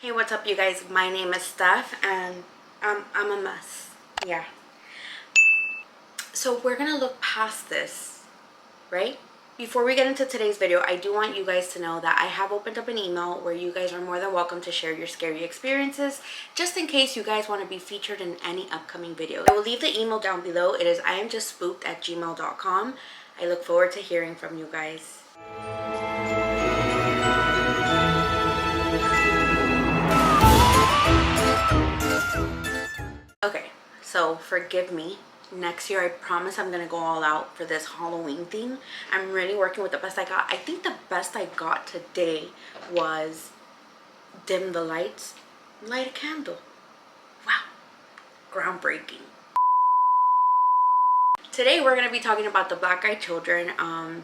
Hey, what's up, you guys? My name is Steph, and I'm a mess. Yeah. So we're gonna look past this, right? Before we get into today's video, I do want you guys to know that I have opened up an email where you guys are more than welcome to share your scary experiences, just in case you guys want to be featured in any upcoming video. I will leave the email down below. It is iamjustspooked@gmail.com. I look forward to hearing from you guys. Okay, so forgive me. Next year, I promise I'm gonna go all out for this Halloween theme. I'm really working with the best I got. I think the best I got today was dim the lights, light a candle. Wow, groundbreaking. Today, we're gonna be talking about the Black-Eyed Children.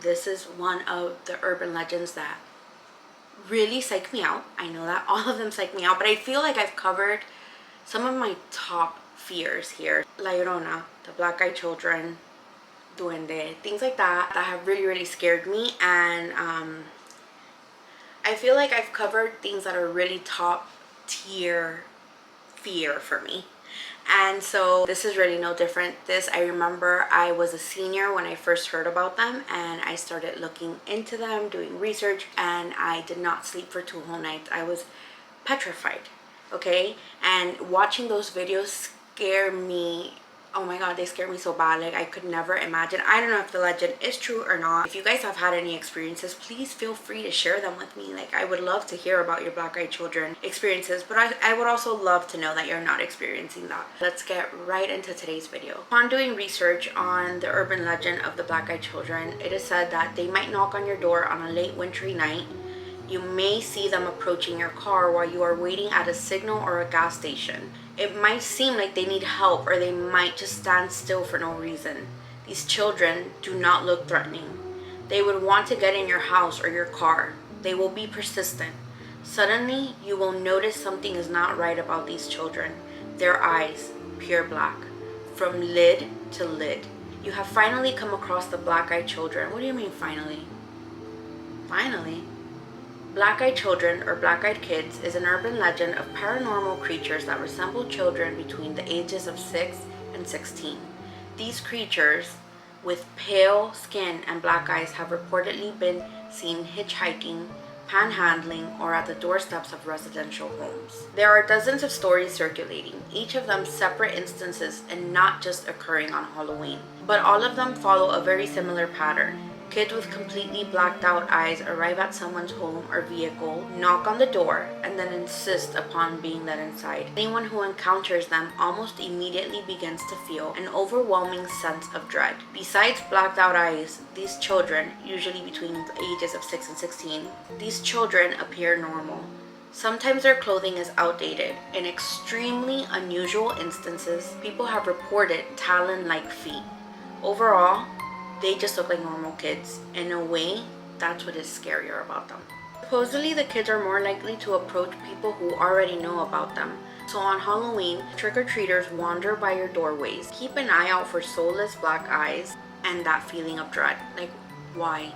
This is one of the urban legends that really psych me out. I know that all of them psych me out, but I feel like I've covered some of my top fears here. La Llorona, the Black-Eyed Children, Duende, things like that have really scared me, and I feel like I've covered things that are really top tier fear for me. And so this is really no different. I remember I was a senior when I first heard about them, and I started looking into them, doing research, and I did not sleep for 2 whole nights. I was petrified. Okay, and watching those videos scare me. Oh my god, they scared me so bad. Like, I could never imagine. I don't know if the legend is true or not. If you guys have had any experiences, please feel free to share them with me. Like, I would love to hear about your Black-Eyed Children experiences, but I would also love to know that you're not experiencing that. Let's get right into today's video. Upon doing research on the urban legend of the Black-Eyed Children, it is said that they might knock on your door on a late wintry night. You may see them approaching your car while you are waiting at a signal or a gas station. It might seem like they need help, or they might just stand still for no reason. These children do not look threatening. They would want to get in your house or your car. They will be persistent. Suddenly, you will notice something is not right about these children. Their eyes, pure black, from lid to lid. You have finally come across the Black-Eyed Children. What do you mean finally? Finally? Black-Eyed Children, or Black-Eyed Kids, is an urban legend of paranormal creatures that resemble children between the ages of 6 and 16. These creatures, with pale skin and black eyes, have reportedly been seen hitchhiking, panhandling, or at the doorsteps of residential homes. There are dozens of stories circulating, each of them separate instances and not just occurring on Halloween. But all of them follow a very similar pattern. Kids with completely blacked out eyes arrive at someone's home or vehicle, knock on the door, and then insist upon being let inside. Anyone who encounters them almost immediately begins to feel an overwhelming sense of dread. Besides blacked out eyes, these children, usually between the ages of 6 and 16, these children appear normal. Sometimes their clothing is outdated. In extremely unusual instances, people have reported talon-like feet. Overall, they just look like normal kids. In a way, that's what is scarier about them. Supposedly, the kids are more likely to approach people who already know about them. So on Halloween, trick-or-treaters wander by your doorways. Keep an eye out for soulless black eyes and that feeling of dread. Like, why?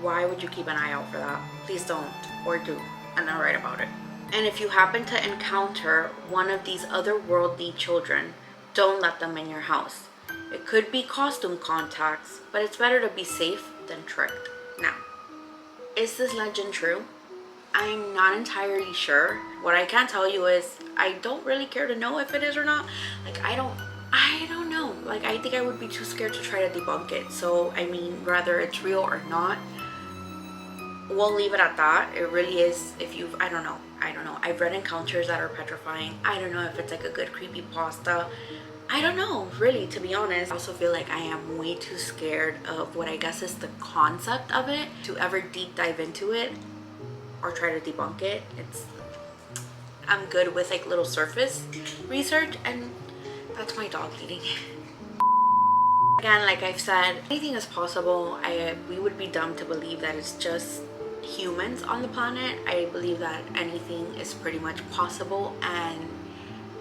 Why would you keep an eye out for that? Please don't, or do, and I'll write about it. And if you happen to encounter one of these otherworldly children, don't let them in your house. It could be costume contacts, but it's better to be safe than tricked. Now, is this legend true? I'm not entirely sure. What I can tell you is I don't really care to know if it is or not. Like, I don't know. Like, I think I would be too scared to try to debunk it. So, I mean, whether it's real or not, we'll leave it at that. It really is. I don't know. I've read encounters that are petrifying. I don't know if it's like a good creepypasta. I don't know, really, to be honest. I also feel like I am way too scared of what I guess is the concept of it to ever deep dive into it or try to debunk it. I'm good with like little surface research, and that's my dog eating. Again, like I've said, anything is possible. We would be dumb to believe that it's just humans on the planet. I believe that anything is pretty much possible, and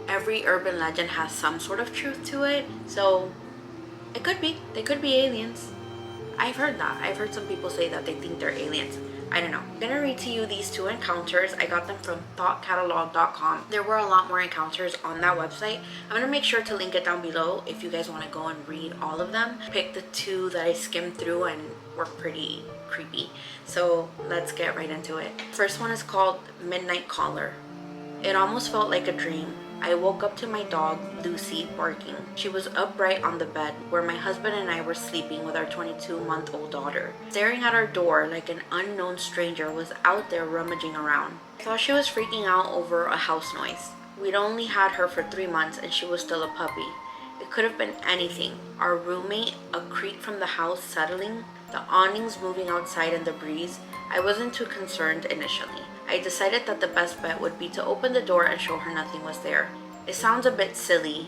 every urban legend has some sort of truth to it. So they could be aliens. I've heard that. I've heard some people say that they think they're aliens. I don't know. I'm gonna read to you these two encounters. I got them from thoughtcatalog.com. There were a lot more encounters on that website. I'm gonna make sure to link it down below if you guys want to go and read all of them. Pick the two that I skimmed through and were pretty creepy. So let's get right into it. First one is called Midnight Caller. It almost felt like a dream. I woke up to my dog, Lucy, barking. She was upright on the bed where my husband and I were sleeping with our 22-month-old daughter. Staring at our door like an unknown stranger was out there rummaging around. I thought she was freaking out over a house noise. We'd only had her for 3 months and she was still a puppy. It could have been anything. Our roommate, a creak from the house settling, the awnings moving outside in the breeze. I wasn't too concerned initially. I decided that the best bet would be to open the door and show her nothing was there. It sounds a bit silly,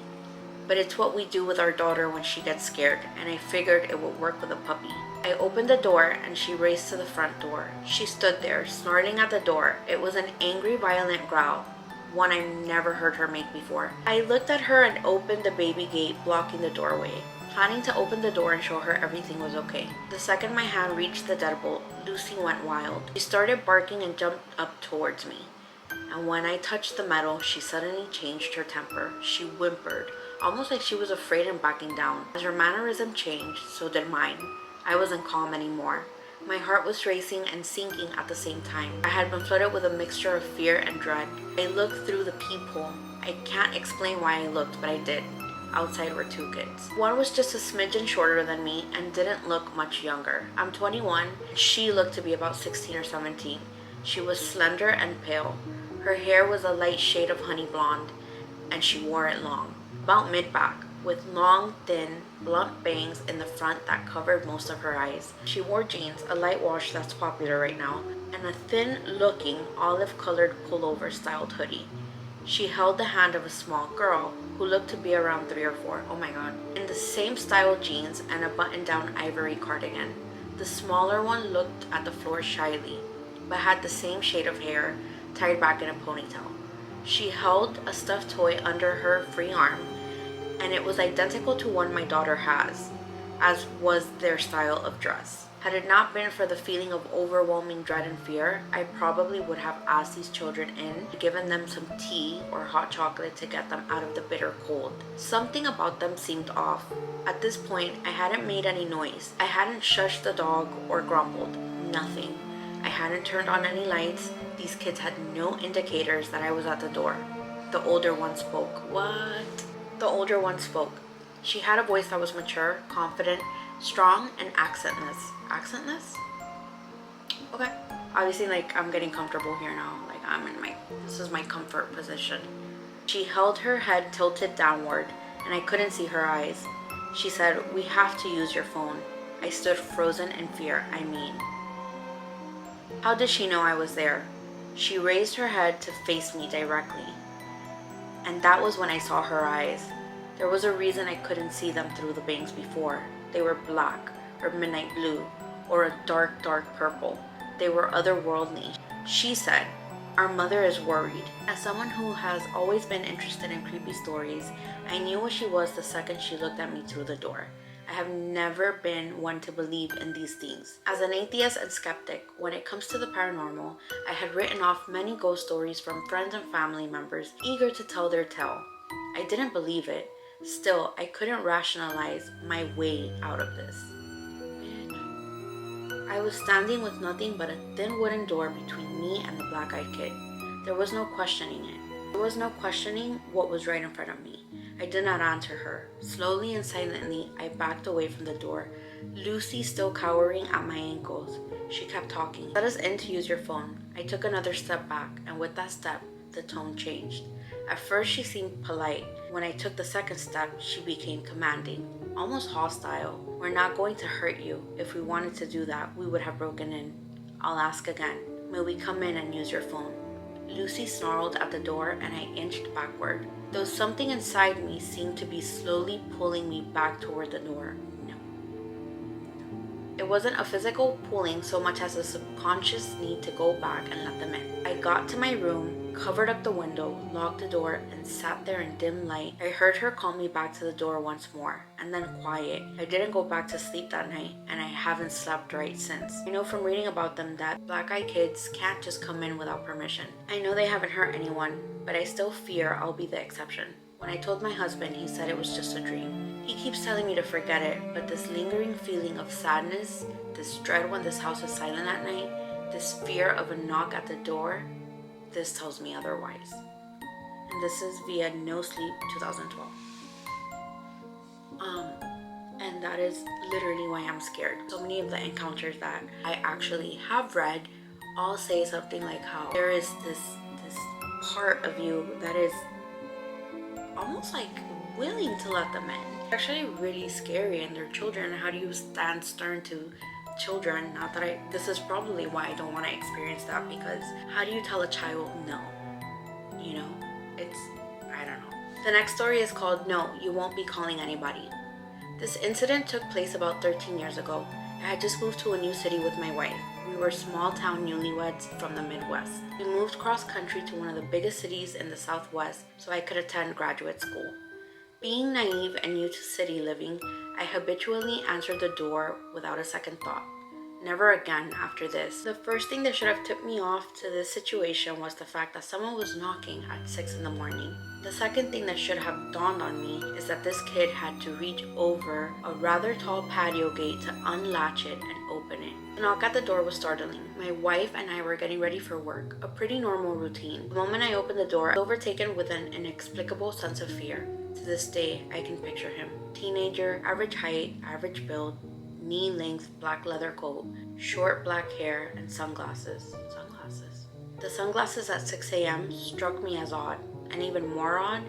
but it's what we do with our daughter when she gets scared, and I figured it would work with a puppy. I opened the door and she raced to the front door. She stood there, snarling at the door. It was an angry, violent growl, one I never heard her make before. I looked at her and opened the baby gate blocking the doorway, planning to open the door and show her everything was okay. The second my hand reached the deadbolt, Lucy went wild. She started barking and jumped up towards me. And when I touched the metal, she suddenly changed her temper. She whimpered, almost like she was afraid and backing down. As her mannerism changed, so did mine. I wasn't calm anymore. My heart was racing and sinking at the same time. I had been flooded with a mixture of fear and dread. I looked through the peephole. I can't explain why I looked, but I did. Outside were 2 kids. One was just a smidgen shorter than me and didn't look much younger. I'm 21. She looked to be about 16 or 17. She was slender and pale. Her hair was a light shade of honey blonde, and she wore it long, about mid-back, with long, thin, blunt bangs in the front that covered most of her eyes. She wore jeans, a light wash that's popular right now, and a thin-looking, olive-colored pullover-styled hoodie. She held the hand of a small girl who looked to be around 3 or 4, oh my god, in the same style jeans and a button-down ivory cardigan. The smaller one looked at the floor shyly, but had the same shade of hair, tied back in a ponytail. She held a stuffed toy under her free arm, and it was identical to one my daughter has, as was their style of dress. Had it not been for the feeling of overwhelming dread and fear, I probably would have asked these children in, given them some tea or hot chocolate to get them out of the bitter cold. Something about them seemed off. At this point, I hadn't made any noise. I hadn't shushed the dog or grumbled. Nothing. I hadn't turned on any lights. These kids had no indicators that I was at the door. The older one spoke. What? The older one spoke. She had a voice that was mature, confident, strong, and accentless. Accentless? Okay. Obviously, like, I'm getting comfortable here now. Like, this is my comfort position. She held her head tilted downward, and I couldn't see her eyes. She said, "We have to use your phone." I stood frozen in fear. How did she know I was there? She raised her head to face me directly. And that was when I saw her eyes. There was a reason I couldn't see them through the bangs before. They were black, or midnight blue, or a dark, dark purple. They were otherworldly. She said, "Our mother is worried." As someone who has always been interested in creepy stories, I knew what she was the second she looked at me through the door. I have never been one to believe in these things. As an atheist and skeptic, when it comes to the paranormal, I had written off many ghost stories from friends and family members eager to tell their tale. I didn't believe it. Still, I couldn't rationalize my way out of this. I was standing with nothing but a thin wooden door between me and the black-eyed kid. There was no questioning it. There was no questioning what was right in front of me. I did not answer her. Slowly and silently, I backed away from the door, Lucy still cowering at my ankles. She kept talking. "Let us in to use your phone." I took another step back, and with that step, the tone changed. At first, she seemed polite. When I took the second step, she became commanding, almost hostile. "We're not going to hurt you. If we wanted to do that, we would have broken in." "I'll ask again. May we come in and use your phone?" Lucy snarled at the door, and I inched backward, though something inside me seemed to be slowly pulling me back toward the door. No. It It wasn't a physical pulling so much as a subconscious need to go back and let them in. I got to my room, covered up the window, locked the door, and sat there in dim light. I heard her call me back to the door once more, and then quiet. I didn't go back to sleep that night, and I haven't slept right since. I know from reading about them that black-eyed kids can't just come in without permission. I know they haven't hurt anyone, but I still fear I'll be the exception. When I told my husband, he said it was just a dream. He keeps telling me to forget it, but this lingering feeling of sadness, this dread when this house is silent at night, this fear of a knock at the door, this tells me otherwise. And this is via No Sleep 2012. And that is literally why I'm scared. So many of the encounters that I actually have read all say something like how there is this part of you that is almost like willing to let them in. It's actually really scary, and they're children. How do you stand stern to children? Not that this is probably why I don't want to experience that, because how do you tell a child no? You know, I don't know. The next story is called No, You Won't Be Calling Anybody. This incident took place about 13 years ago. I had just moved to a new city with my wife. We were small town newlyweds from the Midwest. We moved cross country to one of the biggest cities in the Southwest so I could attend graduate school. Being naive and new to city living, I habitually answered the door without a second thought. Never again after this. The first thing that should have tipped me off to this situation was the fact that someone was knocking at 6 in the morning. The second thing that should have dawned on me is that this kid had to reach over a rather tall patio gate to unlatch it and open it. The knock at the door was startling. My wife and I were getting ready for work, a pretty normal routine. The moment I opened the door, I was overtaken with an inexplicable sense of fear. To this day, I can picture him. Teenager, average height, average build, knee-length black leather coat, short black hair, and sunglasses. The sunglasses at 6 a.m. struck me as odd, and even more odd,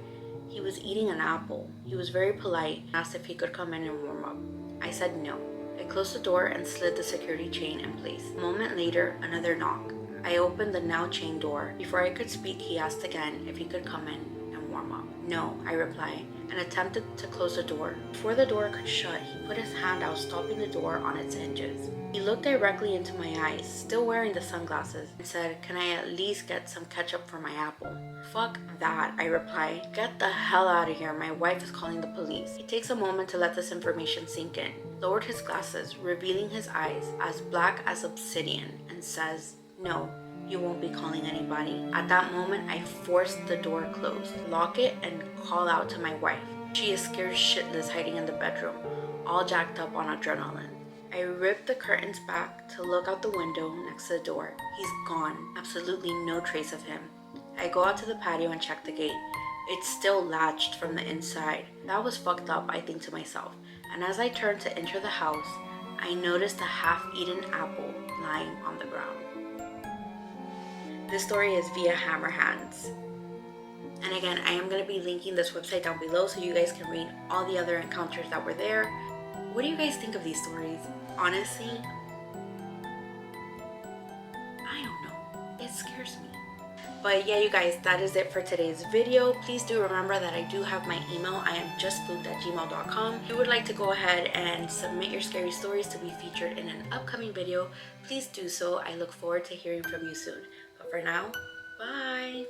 he was eating an apple. He was very polite and asked if he could come in and warm up. I said no. I closed the door and slid the security chain in place. A moment later, another knock. I opened the now chained door. Before I could speak, he asked again if he could come in and warm up. No, I replied, and attempted to close the door. Before the door could shut, he put his hand out, stopping the door on its hinges. He looked directly into my eyes, still wearing the sunglasses, and said, "Can I at least get some ketchup for my apple?" "Fuck that," I replied. "Get the hell out of here. My wife is calling the police." He takes a moment to let this information sink in, lowered his glasses, revealing his eyes as black as obsidian, and says, "No, you won't be calling anybody." At that moment, I forced the door closed, lock it, and call out to my wife. She is scared shitless, hiding in the bedroom, all jacked up on adrenaline. I ripped the curtains back to look out the window next to the door. He's gone. Absolutely no trace of him. I go out to the patio and check the gate. It's still latched from the inside. That was fucked up, I think to myself. And as I turned to enter the house, I noticed a half-eaten apple lying on the ground. This story is via Hammer Hands. And again, I am going to be linking this website down below so you guys can read all the other encounters that were there. What do you guys think of these stories? Honestly, I don't know. It scares me. But yeah, you guys, that is it for today's video. Please do remember that I do have my email. I am justspooked@gmail.com. If you would like to go ahead and submit your scary stories to be featured in an upcoming video, please do so. I look forward to hearing from you soon. But for now, bye!